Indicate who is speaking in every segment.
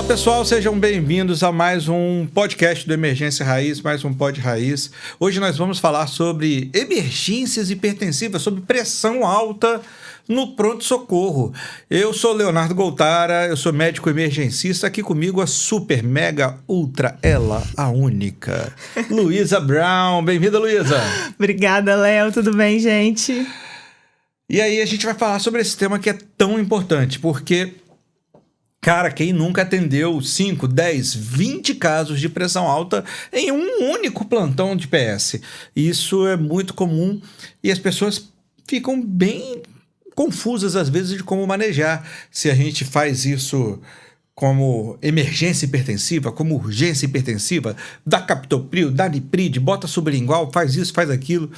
Speaker 1: Pessoal, sejam bem-vindos a mais um podcast do Emergência Raiz, mais um Pod Raiz. Hoje nós vamos falar sobre emergências hipertensivas, sobre pressão alta no pronto-socorro. Eu sou Leonardo Goltara, eu sou médico emergencista, aqui comigo a super, mega, ultra, ela, a única, Luísa Brown. Bem-vinda, Luísa.
Speaker 2: Obrigada, Léo. Tudo bem, gente?
Speaker 1: E aí a gente vai falar sobre esse tema que é tão importante, porque... Cara, quem nunca atendeu 5, 10, 20 casos de pressão alta em um único plantão de PS? Isso é muito comum e as pessoas ficam bem confusas às vezes de como manejar. Se a gente faz isso como emergência hipertensiva, como urgência hipertensiva, dá captopril, dá niprid, bota sublingual, faz isso, faz aquilo.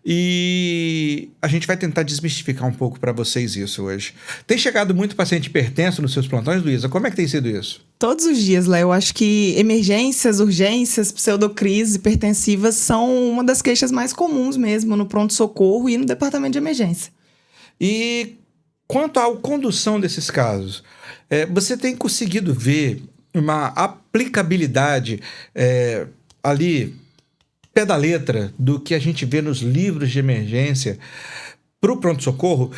Speaker 1: E a gente vai tentar desmistificar um pouco para vocês isso hoje. Tem chegado muito paciente hipertenso nos seus plantões, Luísa? Como é que tem sido isso?
Speaker 2: Todos os dias, Léo. Eu acho que emergências, urgências, pseudocrises hipertensivas são uma das queixas mais comuns mesmo no pronto-socorro e no departamento de emergência.
Speaker 1: E quanto à condução desses casos, você tem conseguido ver uma aplicabilidade ali... pé da letra do que a gente vê nos livros de emergência para o pronto-socorro?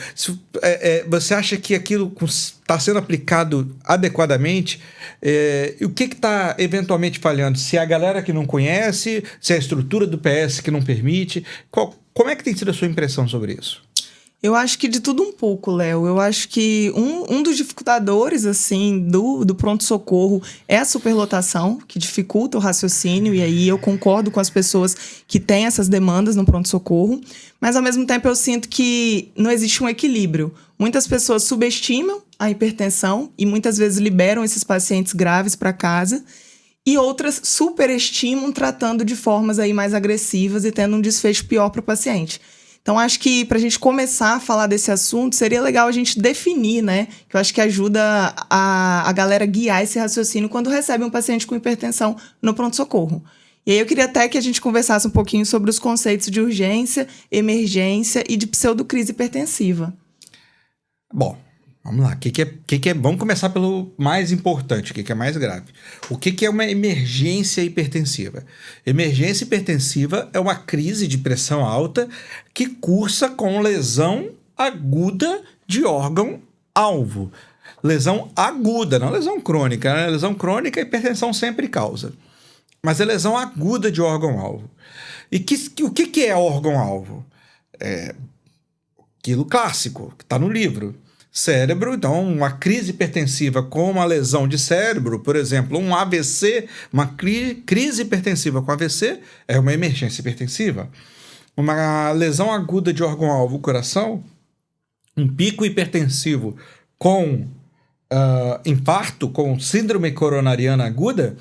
Speaker 1: Você acha que aquilo está sendo aplicado adequadamente? E o que está eventualmente falhando? Se é a galera que não conhece, se é a estrutura do PS que não permite? Como é que tem sido a sua impressão sobre isso?
Speaker 2: Eu acho que de tudo um pouco, Léo. Eu acho que um dos dificultadores, assim, do pronto-socorro é a superlotação, que dificulta o raciocínio, e aí eu concordo com as pessoas que têm essas demandas no pronto-socorro, mas ao mesmo tempo eu sinto que não existe um equilíbrio. Muitas pessoas subestimam a hipertensão e muitas vezes liberam esses pacientes graves para casa, e outras superestimam tratando de formas aí mais agressivas e tendo um desfecho pior para o paciente. Então, acho que para a gente começar a falar desse assunto, seria legal a gente definir, né? Que eu acho que ajuda a galera guiar esse raciocínio quando recebe um paciente com hipertensão no pronto-socorro. E aí eu queria até que a gente conversasse um pouquinho sobre os conceitos de urgência, emergência e de pseudocrise hipertensiva.
Speaker 1: Bom, vamos lá. Vamos começar pelo mais importante, o que é mais grave. O que é uma emergência hipertensiva? Emergência hipertensiva é uma crise de pressão alta que cursa com lesão aguda de órgão-alvo. Lesão aguda, não lesão crônica, né? Lesão crônica, a hipertensão sempre causa. Mas é lesão aguda de órgão-alvo. E o que é órgão-alvo? É aquilo clássico, que está no livro. Cérebro, então uma crise hipertensiva com uma lesão de cérebro, por exemplo, um AVC, uma crise hipertensiva com AVC é uma emergência hipertensiva. Uma lesão aguda de órgão-alvo, coração, um pico hipertensivo com infarto, com síndrome coronariana aguda,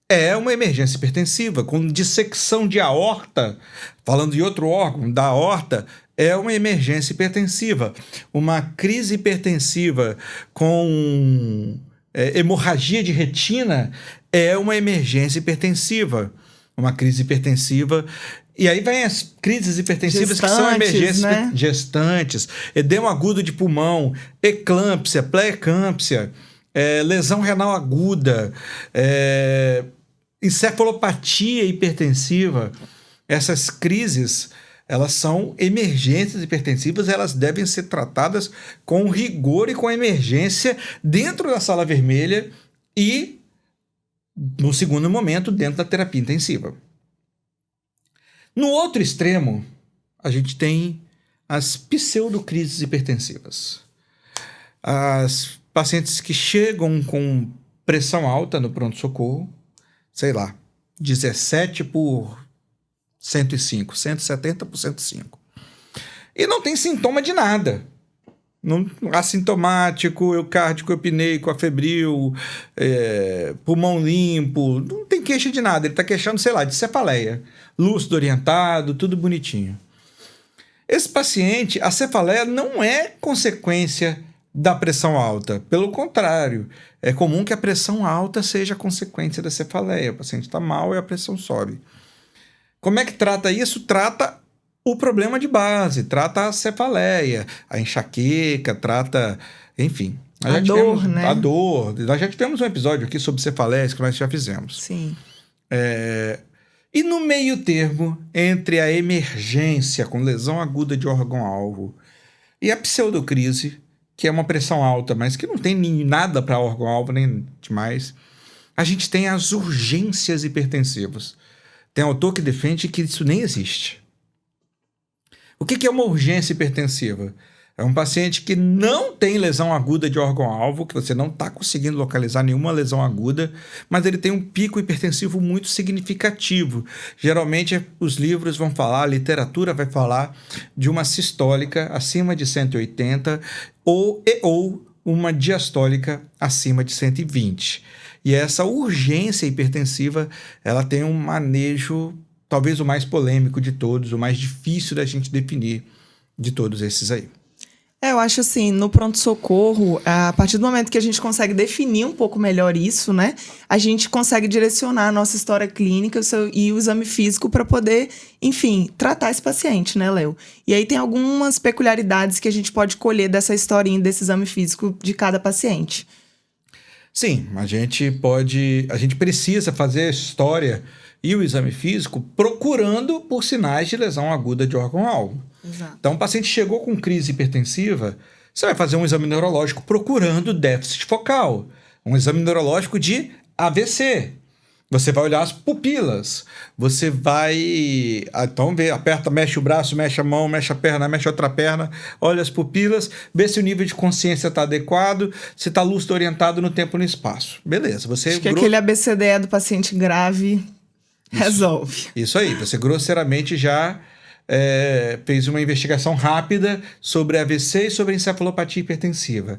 Speaker 1: é uma emergência hipertensiva, com dissecção de aorta, falando de outro órgão, da aorta, é uma emergência hipertensiva. Uma crise hipertensiva com hemorragia de retina é uma emergência hipertensiva. Uma crise hipertensiva... E aí vem as crises hipertensivas que são emergências, né? Gestantes, edema agudo de pulmão, eclâmpsia, pré-eclâmpsia, lesão renal aguda, encefalopatia hipertensiva. Essas crises, elas são emergências hipertensivas, elas devem ser tratadas com rigor e com emergência dentro da sala vermelha e, no segundo momento, dentro da terapia intensiva. No outro extremo, a gente tem as pseudocrises hipertensivas. As pacientes que chegam com pressão alta no pronto-socorro, sei lá, 17 por 105, 170 por 105. E não tem sintoma de nada. Não, assintomático, eucárdico, eupneico, afebril, pulmão limpo, não tem queixa de nada. Ele está queixando, sei lá, de cefaleia. Lúcido, orientado, tudo bonitinho. Esse paciente, a cefaleia não é consequência da pressão alta. Pelo contrário, é comum que a pressão alta seja consequência da cefaleia. O paciente está mal e a pressão sobe. Como é que trata isso? Trata o problema de base, trata a cefaleia, a enxaqueca, trata... Enfim,
Speaker 2: A dor, né?
Speaker 1: A dor. Nós já tivemos um episódio aqui sobre cefaleia que nós já fizemos.
Speaker 2: Sim.
Speaker 1: E no meio termo, entre a emergência com lesão aguda de órgão-alvo e a pseudocrise, que é uma pressão alta, mas que não tem nada para órgão-alvo nem demais, a gente tem as urgências hipertensivas. Tem autor que defende que isso nem existe. O que é uma urgência hipertensiva? É um paciente que não tem lesão aguda de órgão-alvo, que você não está conseguindo localizar nenhuma lesão aguda, mas ele tem um pico hipertensivo muito significativo. Geralmente, os livros vão falar, a literatura vai falar de uma sistólica acima de 180 ou uma diastólica acima de 120. E essa urgência hipertensiva, ela tem um manejo, talvez o mais polêmico de todos, o mais difícil da gente definir de todos esses aí.
Speaker 2: Eu acho assim, no pronto-socorro, a partir do momento que a gente consegue definir um pouco melhor isso, né? A gente consegue direcionar a nossa história clínica e o exame físico para poder, enfim, tratar esse paciente, né, Léo? E aí tem algumas peculiaridades que a gente pode colher dessa historinha, desse exame físico de cada paciente.
Speaker 1: Sim, a gente precisa fazer a história e o exame físico procurando por sinais de lesão aguda de órgão-alvo.
Speaker 2: Exato.
Speaker 1: Então, o paciente chegou com crise hipertensiva, você vai fazer um exame neurológico procurando déficit focal, um exame neurológico de AVC. Você vai olhar as pupilas, você vai... Então, aperta, mexe o braço, mexe a mão, mexe a perna, mexe a outra perna, olha as pupilas, vê se o nível de consciência está adequado, se está lúcido orientado no tempo e no espaço. Beleza, você...
Speaker 2: Acho que aquele ABCDE do paciente grave resolve.
Speaker 1: Isso aí, você grosseiramente já fez uma investigação rápida sobre AVC e sobre encefalopatia hipertensiva.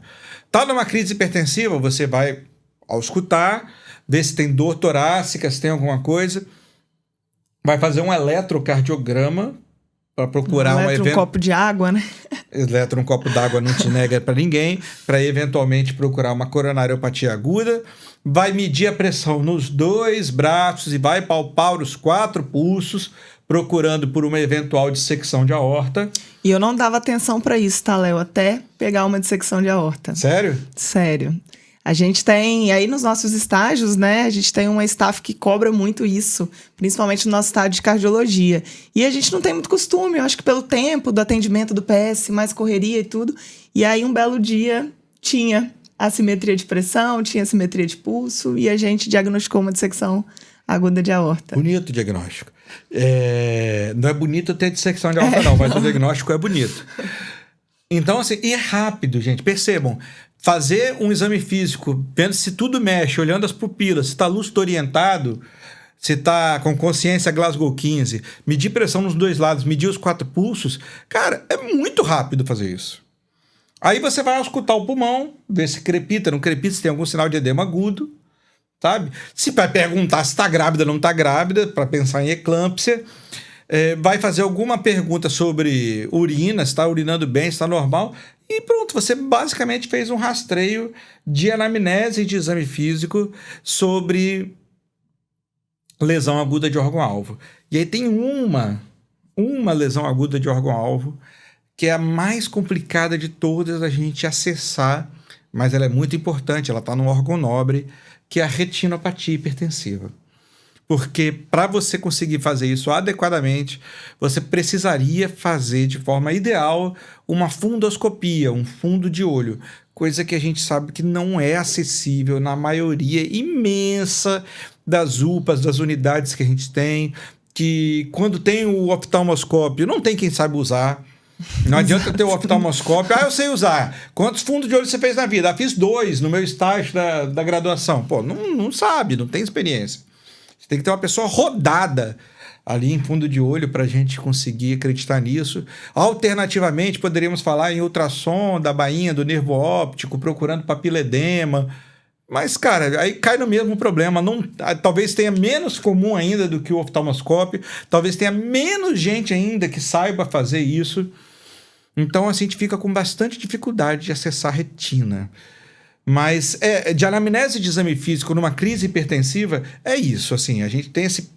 Speaker 1: Tá numa crise hipertensiva, você vai auscultar, ver se tem dor torácica, se tem alguma coisa, vai fazer um eletrocardiograma para procurar
Speaker 2: um copo de água, né?
Speaker 1: Um copo d'água não te nega para ninguém, para eventualmente procurar uma coronariopatia aguda, vai medir a pressão nos 2 braços e vai palpar os 4 pulsos, procurando por uma eventual dissecção de aorta.
Speaker 2: E eu não dava atenção para isso, tá, Léo? Até pegar uma dissecção de aorta.
Speaker 1: Sério?
Speaker 2: Sério. A gente tem, aí nos nossos estágios, né, a gente tem uma staff que cobra muito isso, principalmente no nosso estágio de cardiologia. E a gente não tem muito costume, eu acho que pelo tempo do atendimento do PS, mais correria e tudo. E aí um belo dia tinha assimetria de pressão, tinha assimetria de pulso e a gente diagnosticou uma dissecção aguda de aorta.
Speaker 1: Bonito o diagnóstico. Não é bonito ter dissecção de aorta não, mas o diagnóstico é bonito. Então, assim, e é rápido, gente, percebam. Fazer um exame físico, vendo se tudo mexe, olhando as pupilas, se está lúcido orientado, se está com consciência Glasgow 15, medir pressão nos 2 lados, medir os 4 pulsos, cara, é muito rápido fazer isso. Aí você vai auscultar o pulmão, ver se crepita, não crepita, se tem algum sinal de edema agudo, sabe? Se vai perguntar se está grávida ou não está grávida, para pensar em eclâmpsia. Vai fazer alguma pergunta sobre urina, se está urinando bem, se está normal, e pronto, você basicamente fez um rastreio de anamnese e de exame físico sobre lesão aguda de órgão-alvo. E aí tem uma lesão aguda de órgão-alvo que é a mais complicada de todas a gente acessar, mas ela é muito importante, ela está no órgão nobre, que é a retinopatia hipertensiva. Porque para você conseguir fazer isso adequadamente, você precisaria fazer de forma ideal uma fundoscopia, um fundo de olho, coisa que a gente sabe que não é acessível na maioria imensa das UPAs, das unidades que a gente tem, que quando tem o oftalmoscópio, não tem quem sabe usar. Não adianta ter o oftalmoscópio. Eu sei usar. Quantos fundos de olho você fez na vida? Fiz 2 no meu estágio da graduação. Pô, não sabe, não tem experiência. Você tem que ter uma pessoa rodada ali em fundo de olho para a gente conseguir acreditar nisso. Alternativamente, poderíamos falar em ultrassom da bainha do nervo óptico, procurando papiledema. Mas, cara, aí cai no mesmo problema. Talvez tenha menos comum ainda do que o oftalmoscópio. Talvez tenha menos gente ainda que saiba fazer isso. Então, assim, a gente fica com bastante dificuldade de acessar a retina. Mas de anamnese de exame físico numa crise hipertensiva, é isso, assim, a gente tem esse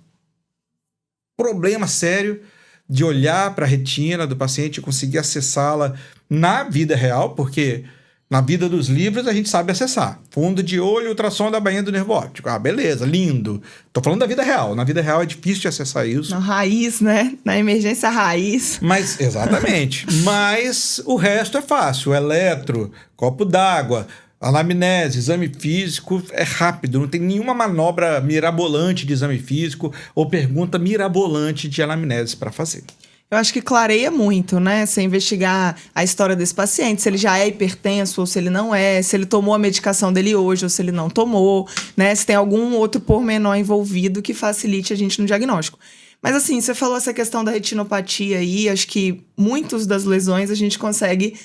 Speaker 1: problema sério de olhar para a retina do paciente e conseguir acessá-la na vida real, porque Na vida dos livros, a gente sabe acessar. Fundo de olho, ultrassom da bainha do nervo óptico. Ah, beleza, lindo. Tô falando da vida real. Na vida real é difícil de acessar isso.
Speaker 2: Na raiz, né? Na emergência raiz.
Speaker 1: Mas, exatamente. Mas o resto é fácil. Eletro, copo d'água, anamnese, exame físico é rápido. Não tem nenhuma manobra mirabolante de exame físico ou pergunta mirabolante de anamnese para fazer.
Speaker 2: Eu acho que clareia muito, né? Você investigar a história desse paciente, se ele já é hipertenso ou se ele não é, se ele tomou a medicação dele hoje ou se ele não tomou, né? Se tem algum outro pormenor envolvido que facilite a gente no diagnóstico. Mas assim, você falou essa questão da retinopatia aí, acho que muitas das lesões a gente consegue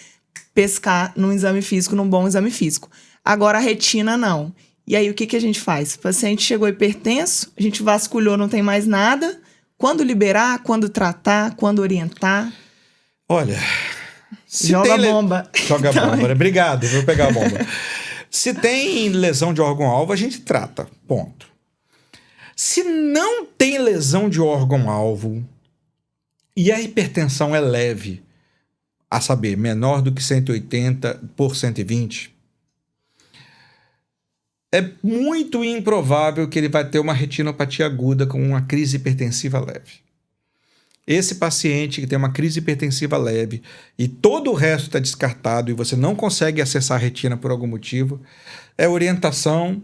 Speaker 2: pescar num exame físico, num bom exame físico. Agora a retina não. E aí o que a gente faz? O paciente chegou hipertenso, a gente vasculhou, não tem mais nada. Quando liberar, quando tratar, quando orientar?
Speaker 1: Olha...
Speaker 2: Joga a bomba.
Speaker 1: Joga a bomba, né? Obrigado, vou pegar a bomba. Se tem lesão de órgão-alvo, a gente trata, ponto. Se não tem lesão de órgão-alvo e a hipertensão é leve, a saber, menor do que 180 por 120, é muito improvável que ele vai ter uma retinopatia aguda com uma crise hipertensiva leve. Esse paciente que tem uma crise hipertensiva leve e todo o resto está descartado e você não consegue acessar a retina por algum motivo, é orientação,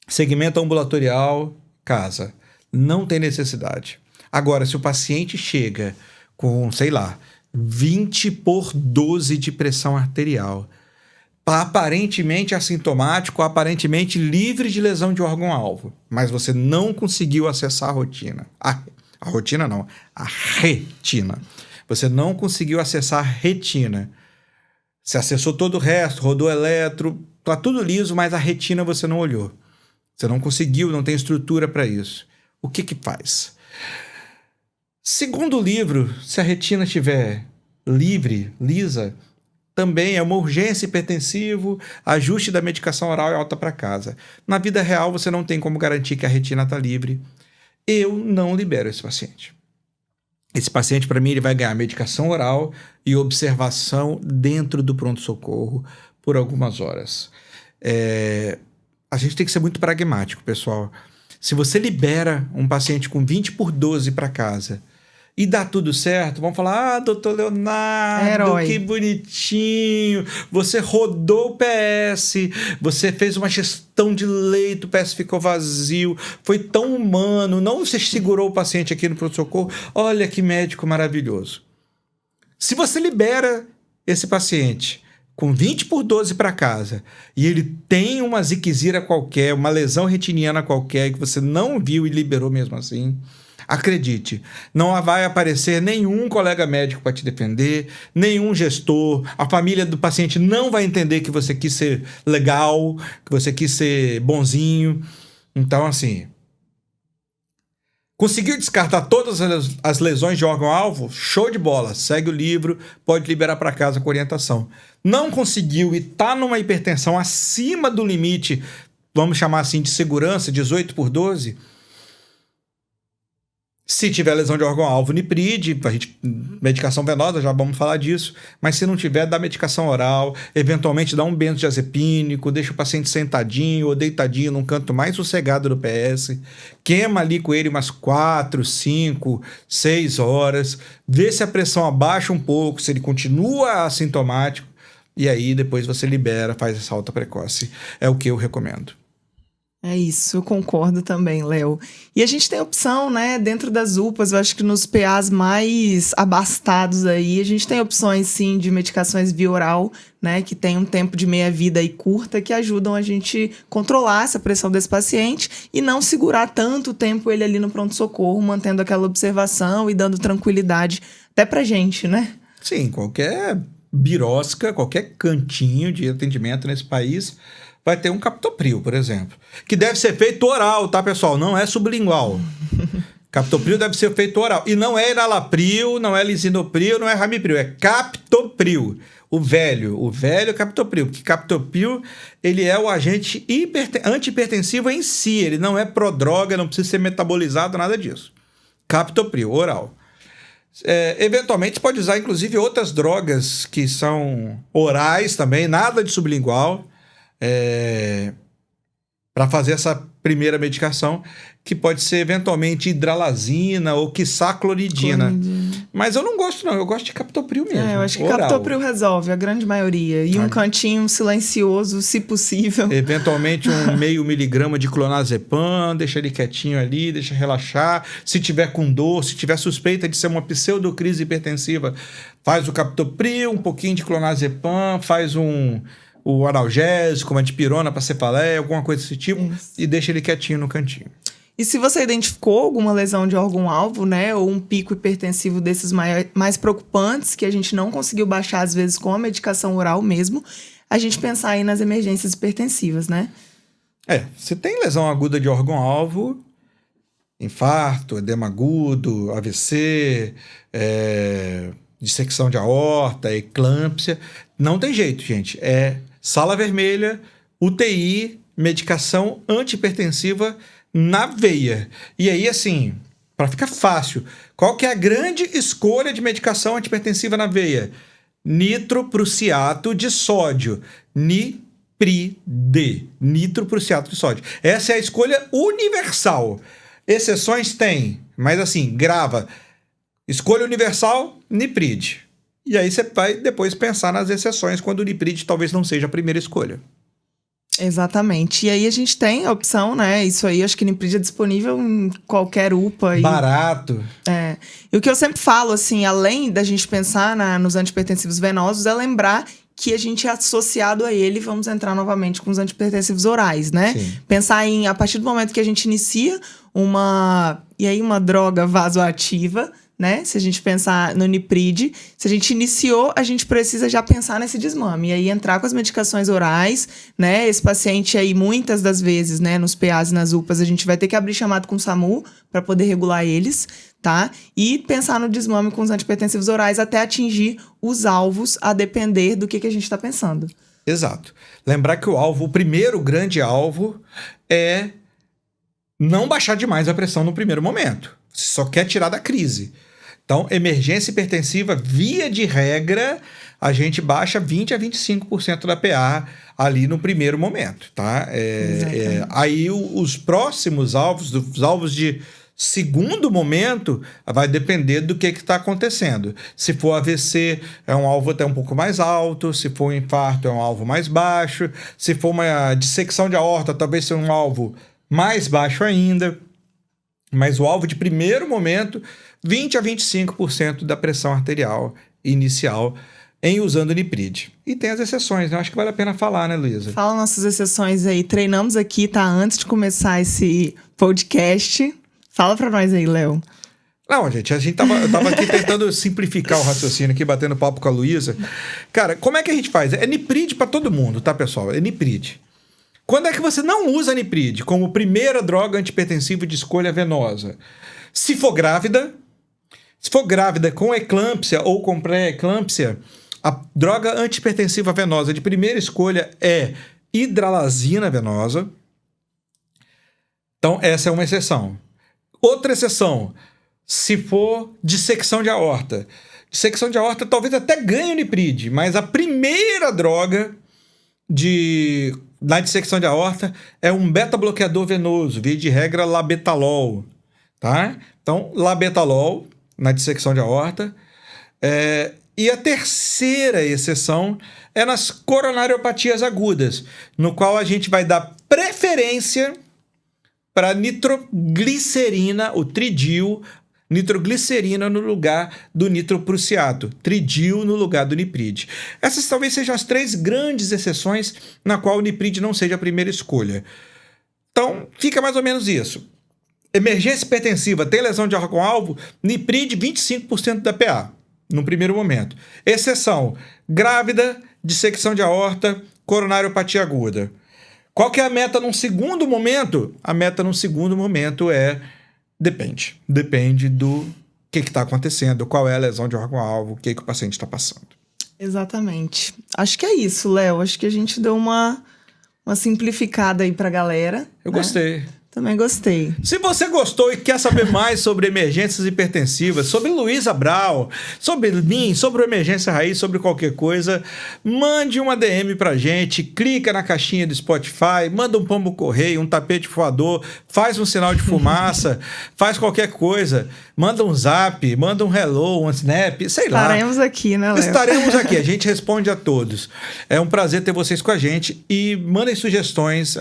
Speaker 1: segmento ambulatorial, casa. Não tem necessidade. Agora, se o paciente chega com, sei lá, 20 por 12 de pressão arterial, aparentemente assintomático, aparentemente livre de lesão de órgão-alvo, mas você não conseguiu acessar a rotina. A rotina não, a retina. Você não conseguiu acessar a retina. Você acessou todo o resto, rodou eletro, tá tudo liso, mas a retina você não olhou. Você não conseguiu, não tem estrutura para isso. O que faz? Segundo o livro, se a retina estiver livre, lisa, também é uma urgência hipertensivo, ajuste da medicação oral e alta para casa. Na vida real, você não tem como garantir que a retina está livre. Eu não libero esse paciente. Esse paciente, para mim, ele vai ganhar medicação oral e observação dentro do pronto-socorro por algumas horas. A gente tem que ser muito pragmático, pessoal. Se você libera um paciente com 20 por 12 para casa e dá tudo certo, vamos falar, doutor Leonardo,
Speaker 2: herói.
Speaker 1: Que bonitinho, você rodou o PS, você fez uma gestão de leito, o PS ficou vazio, foi tão humano, não você segurou o paciente aqui no pronto-socorro, olha que médico maravilhoso. Se você libera esse paciente com 20 por 12 para casa e ele tem uma ziquezira qualquer, uma lesão retiniana qualquer que você não viu e liberou mesmo assim, acredite, não vai aparecer nenhum colega médico para te defender, nenhum gestor, a família do paciente não vai entender que você quis ser legal, que você quis ser bonzinho. Então, assim, conseguiu descartar todas as lesões de órgão-alvo? Show de bola, segue o livro, pode liberar para casa com orientação. Não conseguiu e está numa hipertensão acima do limite, vamos chamar assim de segurança, 18 por 12, se tiver lesão de órgão-alvo, Nipride, medicação venosa, já vamos falar disso, mas se não tiver, dá medicação oral, eventualmente dá um benzodiazepínico, deixa o paciente sentadinho ou deitadinho num canto mais sossegado do PS, queima ali com ele umas 4, 5, 6 horas, vê se a pressão abaixa um pouco, se ele continua assintomático, e aí depois você libera, faz essa alta precoce. É o que eu recomendo.
Speaker 2: É isso, eu concordo também, Léo. E a gente tem opção, né, dentro das UPAs, eu acho que nos PAs mais abastados aí, a gente tem opções, sim, de medicações via oral, né, que tem um tempo de meia-vida aí curta, que ajudam a gente controlar essa pressão desse paciente e não segurar tanto tempo ele ali no pronto-socorro, mantendo aquela observação e dando tranquilidade até pra gente, né?
Speaker 1: Sim, qualquer birosca, qualquer cantinho de atendimento nesse país vai ter um captopril, por exemplo, que deve ser feito oral, tá, pessoal? Não é sublingual. Captopril deve ser feito oral. E não é enalapril, não é lisinopril, não é ramipril, é captopril. O velho captopril. Porque captopril, ele é o agente antihipertensivo em si. Ele não é prodroga, não precisa ser metabolizado, nada disso. Captopril, oral. Eventualmente, você pode usar, inclusive, outras drogas que são orais também, nada de sublingual, para fazer essa primeira medicação, que pode ser, eventualmente, hidralazina ou, quiçá, cloridina. Mas eu não gosto, não. Eu gosto de captopril mesmo.
Speaker 2: Eu acho que
Speaker 1: oral.
Speaker 2: captopril resolve, a grande maioria. E um cantinho silencioso, se possível.
Speaker 1: Eventualmente, um meio miligrama de clonazepam, deixa ele quietinho ali, deixa relaxar. Se tiver com dor, se tiver suspeita de ser uma pseudocrise hipertensiva, faz o captopril, um pouquinho de clonazepam, faz o analgésico, uma dipirona para cefaleia, alguma coisa desse tipo, e deixa ele quietinho no cantinho.
Speaker 2: E se você identificou alguma lesão de órgão-alvo, né, ou um pico hipertensivo desses mais preocupantes, que a gente não conseguiu baixar, às vezes, com a medicação oral mesmo, a gente pensar aí nas emergências hipertensivas, né?
Speaker 1: Se tem lesão aguda de órgão-alvo, infarto, edema agudo, AVC, dissecção de aorta, eclâmpsia, não tem jeito, gente. Sala vermelha, UTI, medicação antihipertensiva na veia. E aí, assim, para ficar fácil, qual que é a grande escolha de medicação antihipertensiva na veia? Nitroprusiato de sódio. Nipride. Nitroprusiato de sódio. Essa é a escolha universal. Exceções tem, mas assim, grava. Escolha universal, Nipride. E aí você vai depois pensar nas exceções, quando o Nipride talvez não seja a primeira escolha.
Speaker 2: Exatamente. E aí a gente tem a opção, né? Isso aí, acho que Nipride é disponível em qualquer UPA.
Speaker 1: Barato.
Speaker 2: E o que eu sempre falo, assim, além da gente pensar nos antihipertensivos venosos, é lembrar que a gente é associado a ele, vamos entrar novamente com os antihipertensivos orais, né?
Speaker 1: Sim.
Speaker 2: Pensar a partir do momento que a gente inicia uma droga vasoativa, né? Se a gente pensar no Nipride, se a gente iniciou, a gente precisa já pensar nesse desmame. E aí entrar com as medicações orais, né? Esse paciente aí, muitas das vezes, né? Nos PAs e nas UPAs, a gente vai ter que abrir chamado com o SAMU para poder regular eles, tá? E pensar no desmame com os antihipertensivos orais até atingir os alvos, a depender do que a gente está pensando.
Speaker 1: Exato. Lembrar que o primeiro grande alvo é não baixar demais a pressão no primeiro momento. Você só quer tirar da crise. Então, emergência hipertensiva, via de regra, a gente baixa 20% a 25% da PA ali no primeiro momento, tá? Aí os próximos alvos, os alvos de segundo momento, vai depender do que está acontecendo. Se for AVC, é um alvo até um pouco mais alto. Se for um infarto, é um alvo mais baixo. Se for uma dissecção de aorta, talvez seja um alvo mais baixo ainda. Mas o alvo de primeiro momento, 20% a 25% da pressão arterial inicial em usando Nipride. E tem as exceções, né? Eu acho que vale a pena falar, né, Luísa?
Speaker 2: Fala nossas exceções aí. Treinamos aqui, tá? Antes de começar esse podcast. Fala pra nós aí, Léo.
Speaker 1: Não, gente, eu tava aqui tentando simplificar o raciocínio aqui, batendo papo com a Luísa. Cara, como é que a gente faz? É Nipride pra todo mundo, tá, pessoal? É Nipride. Quando é que você não usa Nipride como primeira droga antihipertensiva de escolha venosa? Se for grávida com eclâmpsia ou com pré-eclâmpsia, a droga antihipertensiva venosa de primeira escolha é hidralazina venosa. Então, essa é uma exceção. Outra exceção, se for dissecção de aorta. Dissecção de aorta talvez até ganhe o Nipride, mas a primeira droga na dissecção de aorta é um beta-bloqueador venoso, via de regra labetalol, tá? Então, labetalol na dissecção de aorta. E a terceira exceção é nas coronariopatias agudas, no qual a gente vai dar preferência para nitroglicerina, o tridil, nitroglicerina no lugar do nitroprusiato, tridil no lugar do Nipride. Essas talvez sejam as 3 grandes exceções na qual o Nipride não seja a primeira escolha. Então, fica mais ou menos isso. Emergência hipertensiva, tem lesão de órgão-alvo, Nipride 25% da PA, no primeiro momento. Exceção, grávida, dissecção de aorta, coronariopatia aguda. Qual que é a meta num segundo momento? A meta num segundo momento depende. Depende do que está acontecendo, qual é a lesão de órgão-alvo, o que o paciente está passando.
Speaker 2: Exatamente. Acho que é isso, Léo. Acho que a gente deu uma simplificada aí pra galera.
Speaker 1: Eu gostei.
Speaker 2: Também gostei.
Speaker 1: Se você gostou e quer saber mais sobre emergências hipertensivas, sobre Luísa Brau, sobre mim, sobre o Emergência Raiz, sobre qualquer coisa, mande uma DM pra gente, clica na caixinha do Spotify, manda um pombo correio, um tapete voador, faz um sinal de fumaça, faz qualquer coisa, manda um zap, manda um hello, um snap, sei lá.
Speaker 2: Estaremos aqui, né, Léo?
Speaker 1: Estaremos aqui, a gente responde a todos. É um prazer ter vocês com a gente e mandem sugestões,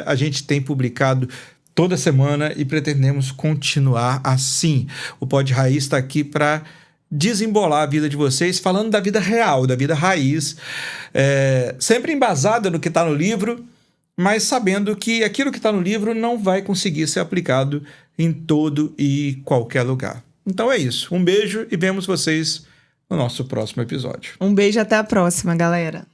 Speaker 1: a gente tem publicado toda semana e pretendemos continuar assim. O Pod Raiz está aqui para desembolar a vida de vocês, falando da vida real, da vida raiz, sempre embasada no que está no livro, mas sabendo que aquilo que está no livro não vai conseguir ser aplicado em todo e qualquer lugar. Então é isso. Um beijo e vemos vocês no nosso próximo episódio.
Speaker 2: Um beijo, até a próxima, galera.